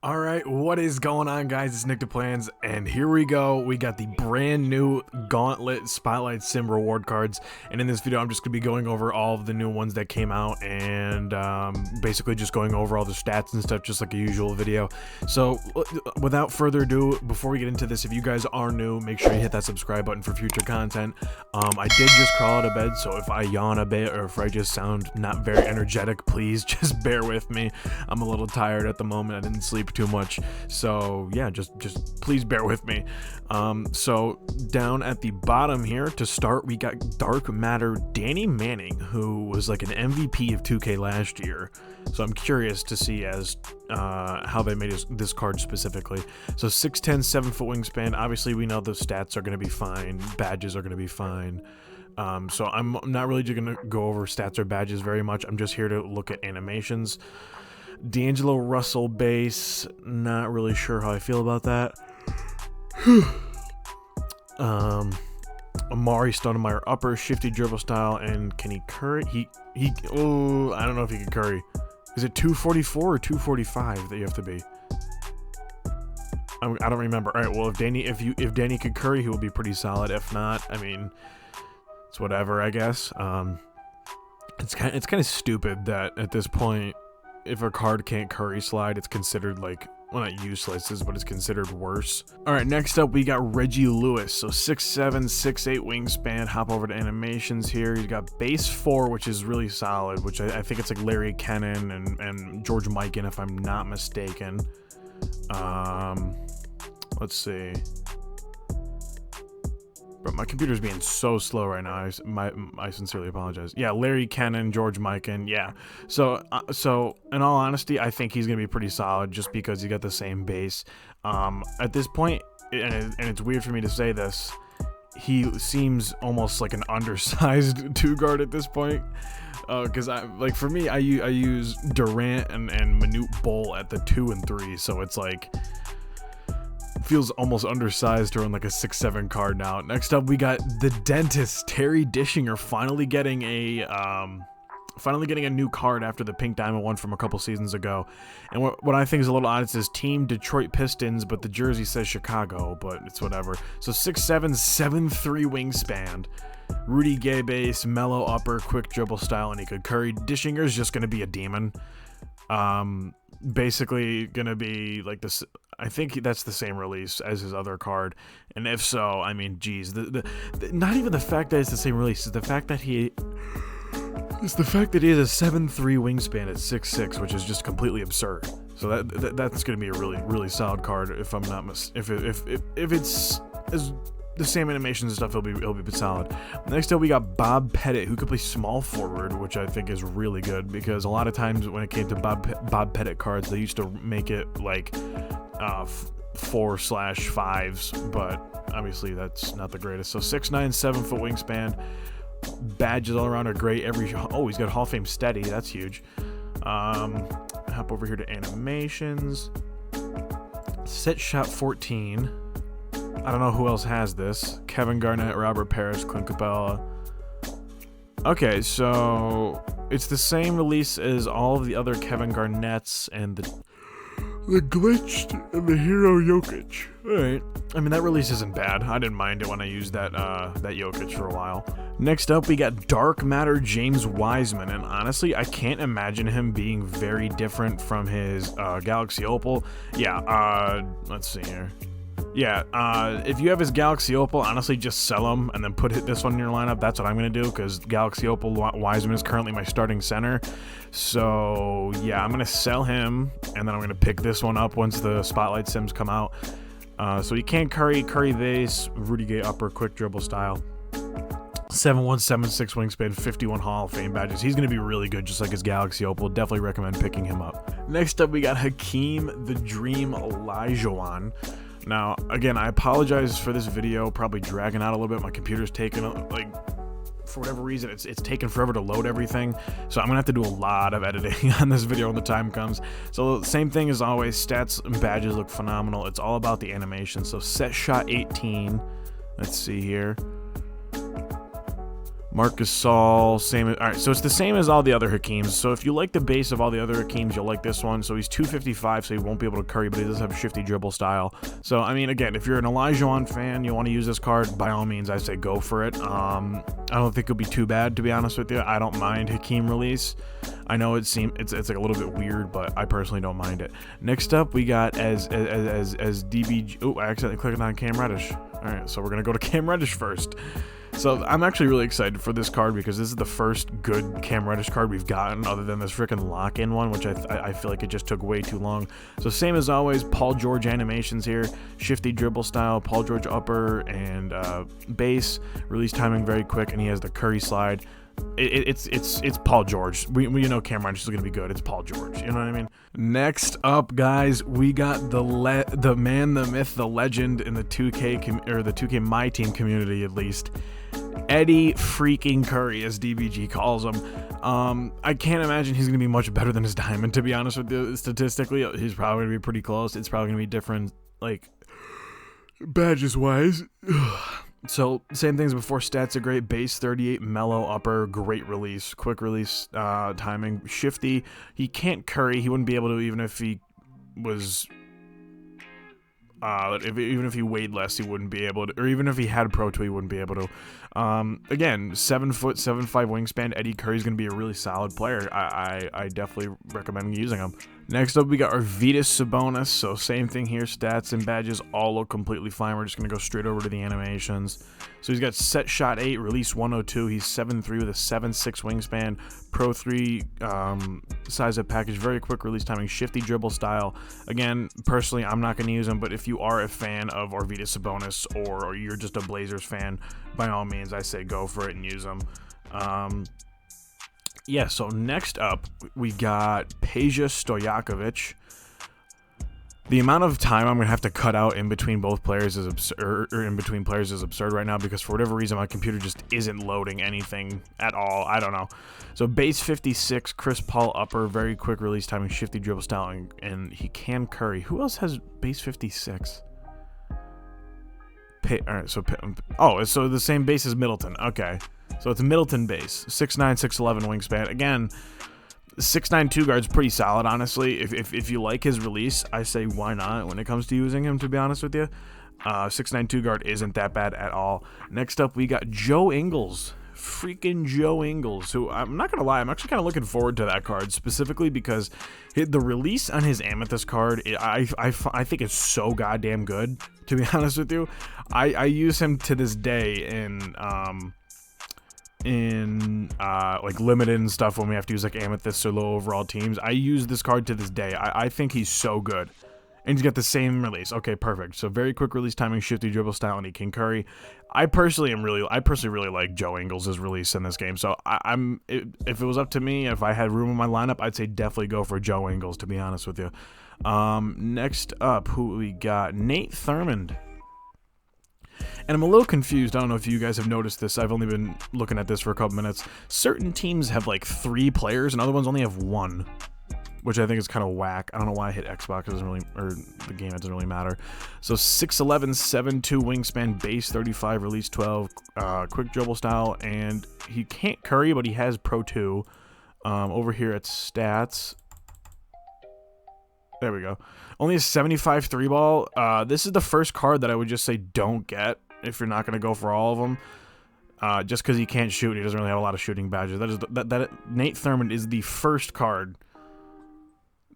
All right, what is going on, guys? It's Nick DePlans, and here we go. We got the brand new Gauntlet Spotlight Sim reward cards, and in this video, I'm just going to be going over all of the new ones that came out, and basically just going over all the stats and stuff, just like a usual video. So, without further ado, before we get into this, if you guys are new, make sure you hit that subscribe button for future content. I did just crawl out of bed, so if I yawn a bit, or if I just sound not very energetic, please just bear with me. I'm a little tired at the moment. I didn't sleep too much, so yeah, just please bear with me. So down at the bottom here to start, we got Dark Matter Danny Manning, who was like an MVP of 2K last year, so I'm curious to see as how they made this card specifically. So 6'10", 7-foot wingspan. Obviously we know the stats are going to be fine, badges are going to be fine. So I'm not really just going to go over stats or badges very much. I'm just here to look at animations. D'Angelo Russell base, not really sure how I feel about that. Amari Stoudemire upper, shifty dribble style, and can he curry? I don't know if he can curry. Is it 244 or 245 that you have to be? I don't remember. All right, well, if Danny could curry, he will be pretty solid. If not, I mean, it's whatever, I guess. It's kind of stupid that at this point, if a card can't curry slide, it's considered like, well, not useless, but it's considered worse. All right, next up we got Reggie Lewis. So 6'7", 6'8" wingspan. Hop over to animations here. He's got base 4, which is really solid, which I think it's like Larry Kennan and George Mikan, if I'm not mistaken. Let's see. But my computer's being so slow right now. I sincerely apologize. Yeah, Larry Kennan, George Mikan. Yeah. So in all honesty, I think he's gonna be pretty solid just because he got the same base. At this point, and it's weird for me to say this, he seems almost like an undersized 2-guard at this point. Because for me, I use Durant and Manute Bol at the 2 and 3, so it's like, feels almost undersized to run like a 6'7" card now. Next up, we got the Dentist, Terry Dishinger, finally getting a new card after the Pink Diamond one from a couple seasons ago. And what I think is a little odd, it says Team Detroit Pistons, but the jersey says Chicago, but it's whatever. So 6'7", 7'3" wingspan. Rudy Gay base, mellow upper, quick dribble style, and he could curry. Dishinger's just going to be a demon. Basically going to be like this. I think that's the same release as his other card, and if so, I mean, geez, not even the fact that it's the same release, is the fact that he has a 7'3" wingspan at 6'6", which is just completely absurd. So that's going to be a really solid card. If I'm not if it's as the same animations and stuff, it'll be solid. Next up, we got Bob Pettit, who could play small forward, which I think is really good, because a lot of times when it came to Bob Pettit cards, they used to make it like 4/5s, but obviously that's not the greatest. So 6'9", 7-foot wingspan. Badges all around are great. He's got Hall of Fame steady. That's huge. Hop over here to animations. Set shot 14. I don't know who else has this. Kevin Garnett, Robert Parrish, Clint Capella. Okay, so it's the same release as all of the other Kevin Garnett's and the Glitched and the Hero Jokic. Alright. I mean, that release isn't bad. I didn't mind it when I used that Jokic for a while. Next up, we got Dark Matter James Wiseman, and honestly, I can't imagine him being very different from his Galaxy Opal. Yeah, let's see here. Yeah, if you have his Galaxy Opal, honestly, just sell him and then put this one in your lineup. That's what I'm going to do, because Galaxy Opal Wiseman is currently my starting center. So, yeah, I'm going to sell him, and then I'm going to pick this one up once the Spotlight Sims come out. So he can't curry base, Rudy Gay upper, quick dribble style. 7'1", 7'6" wingspan, 51 Hall of Fame badges. He's going to be really good, just like his Galaxy Opal. Definitely recommend picking him up. Next up, we got Hakeem the Dream Olajuwon. Now, again, I apologize for this video probably dragging out a little bit. My computer's taking, like, for whatever reason, it's taken forever to load everything. So I'm going to have to do a lot of editing on this video when the time comes. So same thing as always, stats and badges look phenomenal. It's all about the animation. So set shot 18. Let's see here. Marc Gasol, same. All right, so it's the same as all the other Hakeems. So if you like the base of all the other Hakeems, you'll like this one. So he's 255, so he won't be able to curry, but he does have shifty dribble style. So, I mean, again, if you're an Olajuwon fan, you want to use this card, by all means, I say go for it. I don't think it'll be too bad, to be honest with you. I don't mind Hakeem release. I know it's like a little bit weird, but I personally don't mind it. Next up, we got as DBG. Oh, I accidentally clicked on Cam Reddish. All right, so we're gonna go to Cam Reddish first. So I'm actually really excited for this card because this is the first good Cam Reddish card we've gotten other than this freaking lock-in one, which I feel like it just took way too long. So same as always, Paul George animations here, shifty dribble style, Paul George upper and base, release timing very quick, and he has the Curry slide. It's Paul George. We know Cam Reddish is gonna be good. It's Paul George. You know what I mean? Next up, guys, we got the man, the myth, the legend in the 2K or the 2K Myteam community, at least. Eddie freaking Curry, as DBG calls him. I can't imagine he's going to be much better than his diamond, to be honest with you. Statistically, he's probably going to be pretty close. It's probably going to be different, like, badges-wise. So, same things before. Stats are great. Base 38, mellow upper, great release. Quick release timing. Shifty. He can't curry. He wouldn't be able to even if he was... even if he weighed less, he wouldn't be able to, or even if he had Pro 2, he wouldn't be able to. Again, 7 foot, 7'5" wingspan. Eddie Curry's gonna be a really solid player. I definitely recommend using him. Next up, we got our Vitus Sabonis. So same thing here. Stats and badges all look completely fine. We're just gonna go straight over to the animations. So he's got set shot 8, release 102. He's 7'3" with a 7'6" wingspan. Pro 3 size up package, very quick release timing, shifty dribble style. Again, personally, I'm not going to use him, but if you are a fan of Vitus Sabonis or you're just a Blazers fan, by all means, I say go for it and use him. Yeah, so next up, we got Peja Stojakovic. The amount of time I'm going to have to cut out in between both players is absurd, or in between players is absurd right now because for whatever reason my computer just isn't loading anything at all. I don't know. So base 56, Chris Paul upper, very quick release timing, shifty dribble style, and he can curry. Who else has base 56? Alright, so the same base as Middleton. Okay. So it's Middleton base. 6'9", 6'11" wingspan. Again, 6'9" 2 guard's pretty solid, honestly. If you like his release, I say why not when it comes to using him, to be honest with you. 6'9" 2 guard isn't that bad at all. Next up, we got Joe Ingles. Freaking Joe Ingles, who I'm not going to lie, I'm actually kind of looking forward to that card, specifically because the release on his Amethyst card, I think it's so goddamn good, to be honest with you. I use him to this day in like limited and stuff when we have to use like Amethyst or low overall teams. I use this card to this day. I think he's so good. And he's got the same release. Okay, perfect. So very quick release timing, shifty dribble style, and he can curry. I personally really like Joe Ingles' release in this game. So if it was up to me, if I had room in my lineup, I'd say definitely go for Joe Ingles, to be honest with you. Next up, who we got? Nate Thurmond. And I'm a little confused. I don't know if you guys have noticed this. I've only been looking at this for a couple minutes. Certain teams have like 3 players, and other ones only have 1. Which I think is kind of whack. I don't know why I hit Xbox. It doesn't really, or the game, it doesn't really matter. So 6'11", 7'2" wingspan, base 35, release 12, quick dribble style, and he can't curry, but he has Pro 2. Over here at stats, there we go. Only a 75 3-ball. This is the first card that I would just say don't get if you're not going to go for all of them. Just because he can't shoot, he doesn't really have a lot of shooting badges. Nate Thurmond is the first card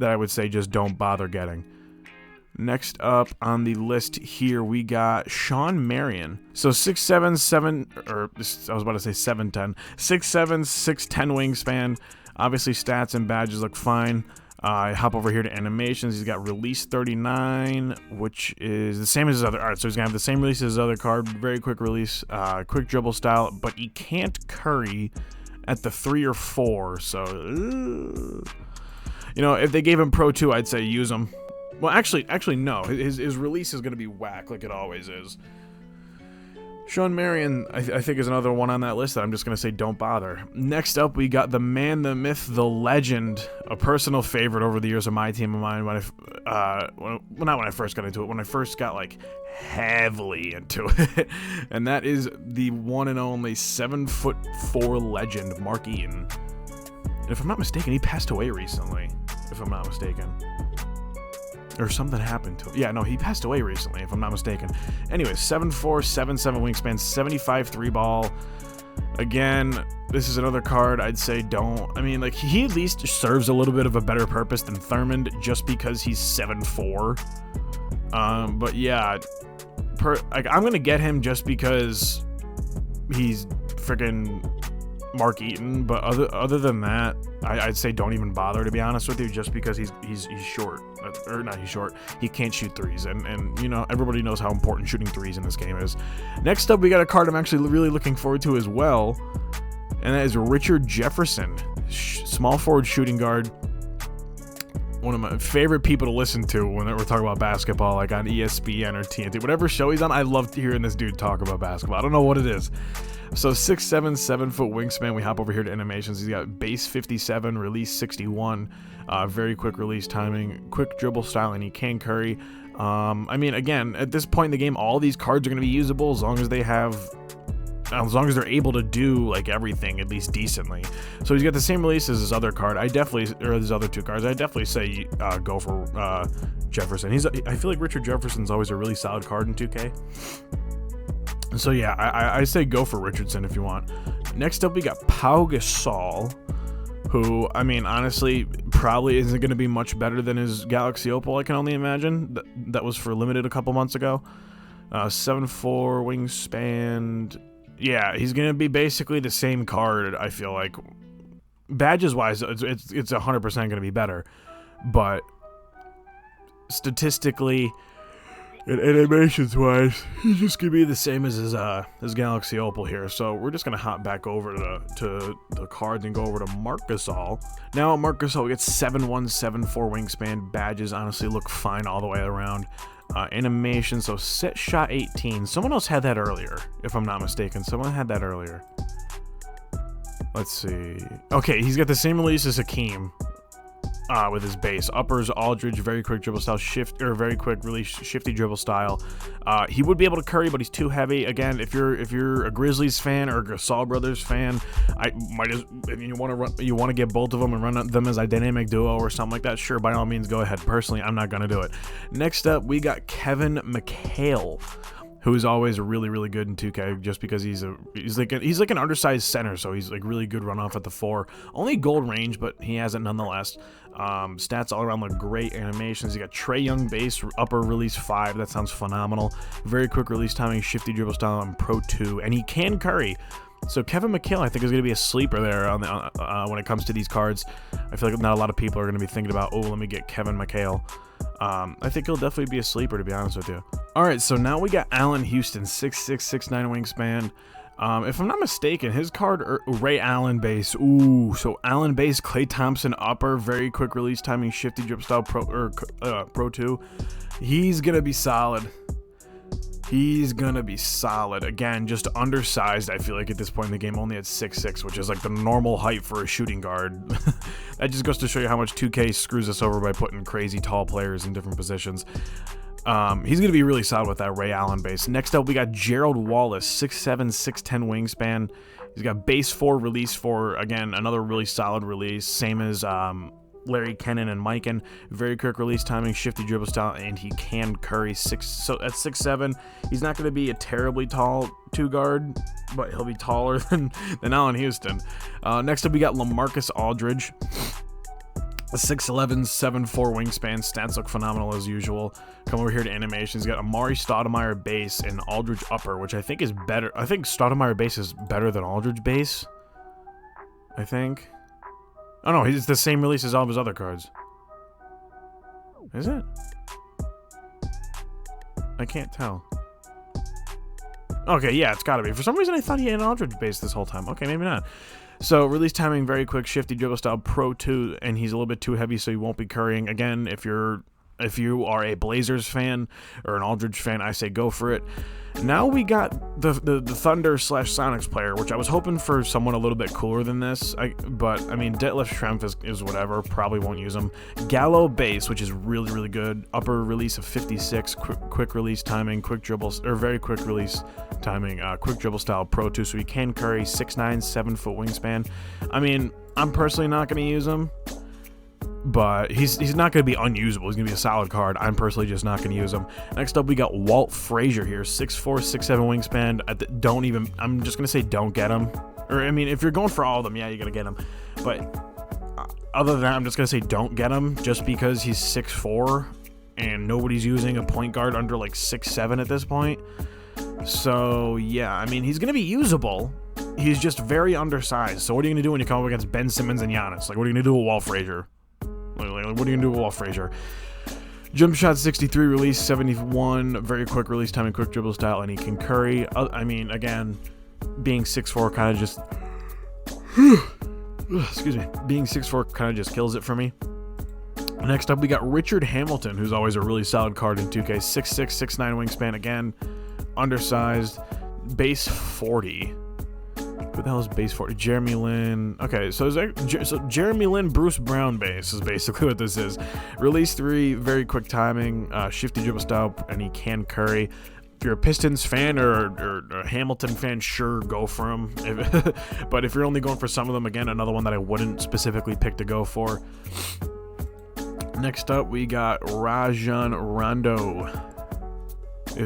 that I would say just don't bother getting. Next up on the list here, we got Sean Marion. So 6'7", 7'10". 6'7", 6'10" wingspan. Obviously stats and badges look fine. I hop over here to animations. He's got release 39, which is the same as his other. All right, so he's gonna have the same release as his other card. Very quick release, quick dribble style, but he can't curry at the 3 or 4. So. You know, if they gave him Pro 2, I'd say use him. Well, actually, no. His release is going to be whack, like it always is. Sean Marion, I think, is another one on that list that I'm just going to say don't bother. Next up, we got the man, the myth, the legend, a personal favorite over the years of my team of mine not when I first got into it, when I first got, like, heavily into it. And that is the one and only 7'4" legend, Mark Eaton. And if I'm not mistaken, he passed away recently, if I'm not mistaken. Or something happened to him. Yeah, no, he passed away recently, if I'm not mistaken. Anyways, 7'4", 7'7" wingspan, 75 3-ball. Again, this is another card I'd say don't. I mean, like, he at least serves a little bit of a better purpose than Thurmond just because he's 7'4". But yeah, I'm going to get him just because he's freaking Mark Eaton, but other than that, I'd say don't even bother, to be honest with you, just because he's short, or not he's short, he can't shoot threes, and you know, everybody knows how important shooting threes in this game is. Next up, we got a card I'm actually really looking forward to as well, and that is Richard Jefferson, small forward shooting guard. One of my favorite people to listen to when we're talking about basketball, like on ESPN or TNT, whatever show he's on. I love hearing this dude talk about basketball. I don't know what it is. So 6'7", 7-foot wingspan. We hop over here to animations. He's got base 57, release 61, very quick release timing, quick dribble style, and he can curry. I mean, again, at this point in the game, all these cards are going to be usable as long as they're able to do like everything at least decently. So he's got the same release as his other card. His other two cards. I definitely say go for Jefferson. I feel like Richard Jefferson's always a really solid card in 2K. So yeah, I say go for Richardson if you want. Next up, we got Pau Gasol, who, I mean, honestly, probably isn't going to be much better than his Galaxy Opal, I can only imagine. That was for limited a couple months ago. 7'4", wingspan. Yeah, he's going to be basically the same card, I feel like. Badges-wise, it's 100% going to be better. But statistically and animations-wise, he's just going to be the same as his Galaxy Opal here. So we're just going to hop back over to the cards and go over to Marc Gasol. Now, Marc Gasol gets 7'1", 7'4" wingspan. Badges honestly look fine all the way around. Animation, so set shot 18. Someone else had that earlier, if I'm not mistaken. Someone had that earlier. Let's see. Okay, he's got the same release as Hakeem with his base. Uppers, Aldridge, very quick dribble style, very quick release, shifty dribble style. He would be able to curry, but he's too heavy. Again, if you're a Grizzlies fan or a Gasol brothers fan, if you want to get both of them and run them as a dynamic duo or something like that, sure, by all means, go ahead. Personally, I'm not gonna do it. Next up, we got Kevin McHale, who's always really, really good in 2K just because he's like an undersized center, so he's like really good runoff at the 4. Only gold range, but he has it nonetheless. Stats all around look great. Animations, you got Trae Young base, upper release 5. That sounds phenomenal. Very quick release timing, shifty dribble style on Pro 2, and he can curry. So Kevin McHale, I think, is going to be a sleeper there when it comes to these cards. I feel like not a lot of people are going to be thinking about, oh, let me get Kevin McHale. I think he'll definitely be a sleeper, to be honest with you. All right, so now we got Allen Houston, 6'6", 6'9" wingspan. If I'm not mistaken, his card, Ray Allen base. Ooh, so Allen base, Klay Thompson upper, very quick release timing, shifty dribble style, Pro 2. He's going to be solid. He's gonna be solid. Again, just undersized, I feel like, at this point in the game, only at 6'6", which is like the normal height for a shooting guard. That just goes to show you how much 2K screws us over by putting crazy tall players in different positions. He's gonna be really solid with that Ray Allen base. Next up, we got Gerald Wallace, 6'7", 6'10" wingspan. He's got base 4, release 4. Again, another really solid release, same as Larry Kennan and Myteam. Very quick release timing, shifty dribble style, and he can curry. So at 6'7", he's not going to be a terribly tall 2-guard, but he'll be taller than Allen Houston. Next up, we got Lamarcus Aldridge, a 6'11", 7'4" wingspan. Stats look phenomenal as usual. Come over here to animations. He's got Amari Stoudemire base and Aldridge upper, which I think is better. I think Stoudemire base is better than Aldridge base, I think. Oh no, it's the same release as all of his other cards. Is it? I can't tell. Okay, yeah, it's gotta be. For some reason I thought he had an Aldridge base this whole time. Okay, maybe not. So, release timing, very quick, shifty dribble style, Pro 2, and he's a little bit too heavy, so he won't be currying. Again, if you're If you are a Blazers fan or an Aldridge fan, I say go for it. Now we got the Thunder/Sonics player, which I was hoping for someone a little bit cooler than this. But I mean, Detlef Schrempf is whatever. Probably won't use him. Gallo base, which is really, really good. Upper release of 56. Quick release timing. Quick dribbles, or very quick release timing. Quick dribble style Pro 2, so he can carry 6'9", 7-foot wingspan. I mean, I'm personally not going to use him, but he's not going to be unusable. He's going to be a solid card. I'm personally just not going to use him. Next up, we got Walt Frazier here, 6'4", 6'7" wingspan. I'm just going to say don't get him. Or, I mean, if you're going for all of them, yeah, you're going to get him. But other than that, I'm just going to say don't get him just because he's 6'4", and nobody's using a point guard under like 6'7" at this point. So, yeah, I mean, he's going to be usable. He's just very undersized. So what are you going to do when you come up against Ben Simmons and Giannis? Like, what are you going to do with Walt Frazier? What are you going to do with Walt Frazier? Jump shot 63, release 71, very quick release timing, quick dribble style, and he can curry. I mean, again, being 6'4" kind of just... excuse me. Being 6'4" kind of just kills it for me. Next up, we got Richard Hamilton, who's always a really solid card in 2K. 6'6", 6'9" wingspan, again, undersized, base 40. Who the hell is base 40? Jeremy Lin. Okay, so Jeremy Lin, Bruce Brown base is basically what this is. Release 3, very quick timing, shifty dribble style, and he can curry. If you're a Pistons fan or a Hamilton fan, sure, go for him. But if you're only going for some of them, again, another one that I wouldn't specifically pick to go for. Next up, we got Rajon Rondo.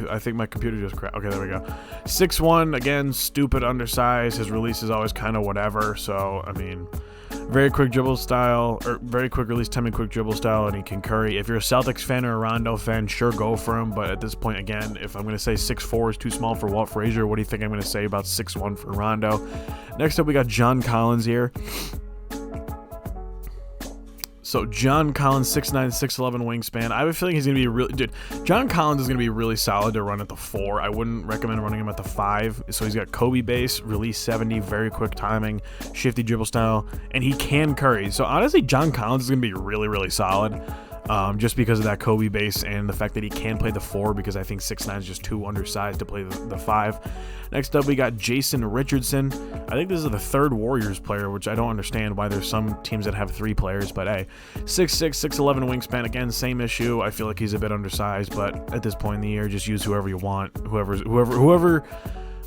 I think my computer just crashed. Okay, there we go. 6'1", again, stupid undersized. His release is always kind of whatever. So, I mean, very quick dribble style, or very quick release timing, quick dribble style, and he can curry. If you're a Celtics fan or a Rondo fan, sure, go for him. But at this point, again, if I'm going to say 6'4" is too small for Walt Frazier, what do you think I'm going to say about 6'1" for Rondo? Next up, we got John Collins here. So John Collins, 6'9", 6'11" wingspan. I have a feeling he's going to be really... Dude, John Collins is going to be really solid to run at the 4. I wouldn't recommend running him at the 5. So he's got Kobe base, release 70, very quick timing, shifty dribble style, and he can curry. So honestly, John Collins is going to be really, really solid. Just because of that Kobe base and the fact that he can play the 4, because I think 6'9" is just too undersized to play the 5. Next up, we got Jason Richardson. I think this is the 3rd Warriors player, which I don't understand why there's some teams that have 3 players, but hey, 6'6", 6'11" wingspan. Again, same issue. I feel like he's a bit undersized, but at this point in the year, just use whoever you want. Whoever.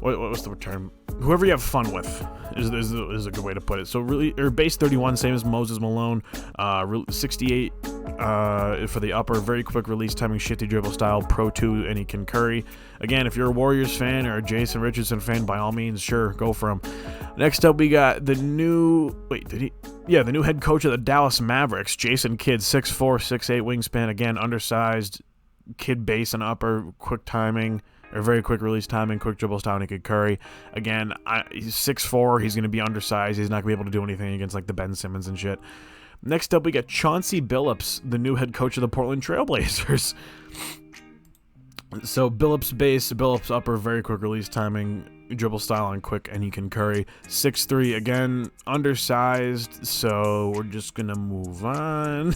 What's the term? Whoever you have fun with is a good way to put it. So really, or base 31, same as Moses Malone. 68 for the upper, very quick release timing, shifty dribble style, Pro 2, and he can curry. Again, if you're a Warriors fan or a Jason Richardson fan, by all means, sure, go for him. Next up, we got the new... the new head coach of the Dallas Mavericks, Jason Kidd, 6'4", 6'8" wingspan. Again, undersized, Kidd base and upper, quick timing, or very quick release timing, quick dribble style, and he could curry. Again, he's 6'4", he's going to be undersized. He's not going to be able to do anything against like the Ben Simmons and shit. Next up, we got Chauncey Billups, the new head coach of the Portland Trailblazers. So Billups base, Billups upper, very quick release timing, dribble style and quick, and he can curry. 6'3", again, undersized, so we're just going to move on.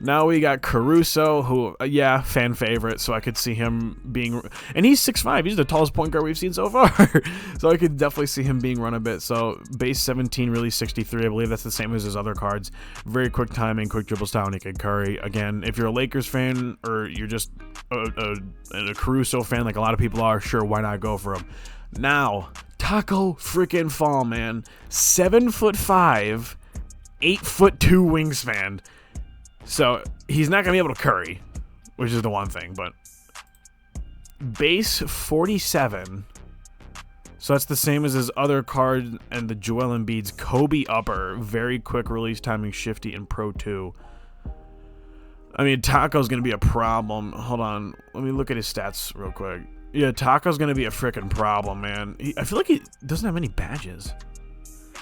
Now we got Caruso, who, fan favorite, so I could see him being... And he's 6'5", he's the tallest point guard we've seen so far. So I could definitely see him being run a bit. So base 17, release 63, I believe that's the same as his other cards. Very quick timing, quick dribble style, and he can curry. Again, if you're a Lakers fan, or you're just a Caruso fan like a lot of people are, sure, why not go for him? Now, Taco freaking Fall, man. 7'5", 8'2" wingspan. So he's not gonna be able to curry, which is the one thing. But base 47. So that's the same as his other card and the Joel Embiid's Kobe upper. Very quick release timing, shifty, and Pro 2. I mean, Taco's gonna be a problem. Hold on, let me look at his stats real quick. Yeah, Taco's going to be a freaking problem, man. I feel like he doesn't have any badges.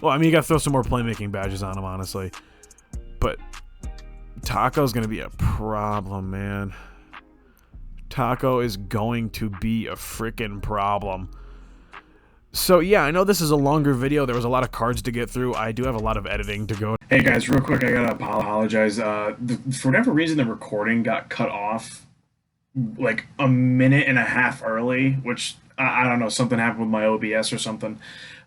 Well, I mean, you got to throw some more playmaking badges on him, honestly. But Taco's going to be a problem, man. Taco is going to be a freaking problem. So yeah, I know this is a longer video. There was a lot of cards to get through. I do have a lot of editing to go. Hey guys, real quick, I gotta apologize. For whatever reason, the recording got cut off like a minute and a half early, which I don't know, something happened with my OBS or something.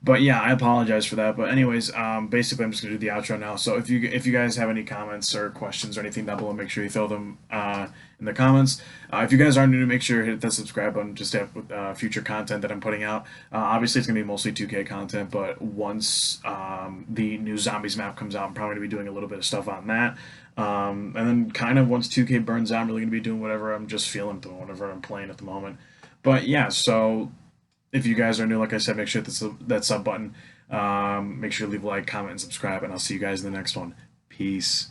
But yeah, I apologize for that. But anyways, basically, I'm just gonna do the outro now. So if you guys have any comments or questions or anything down below, make sure you throw them in the comments. If you guys are new, make sure to hit that subscribe button just to have future content that I'm putting out. Obviously, it's gonna be mostly 2K content, but once the new Zombies map comes out, I'm probably gonna be doing a little bit of stuff on that. And then kind of once 2K burns out, I'm really gonna be doing whatever I'm just feeling through, whatever I'm playing at the moment. But yeah, so if you guys are new, like I said, make sure that sub button. Make sure to leave a like, comment, and subscribe, and I'll see you guys in the next one. Peace.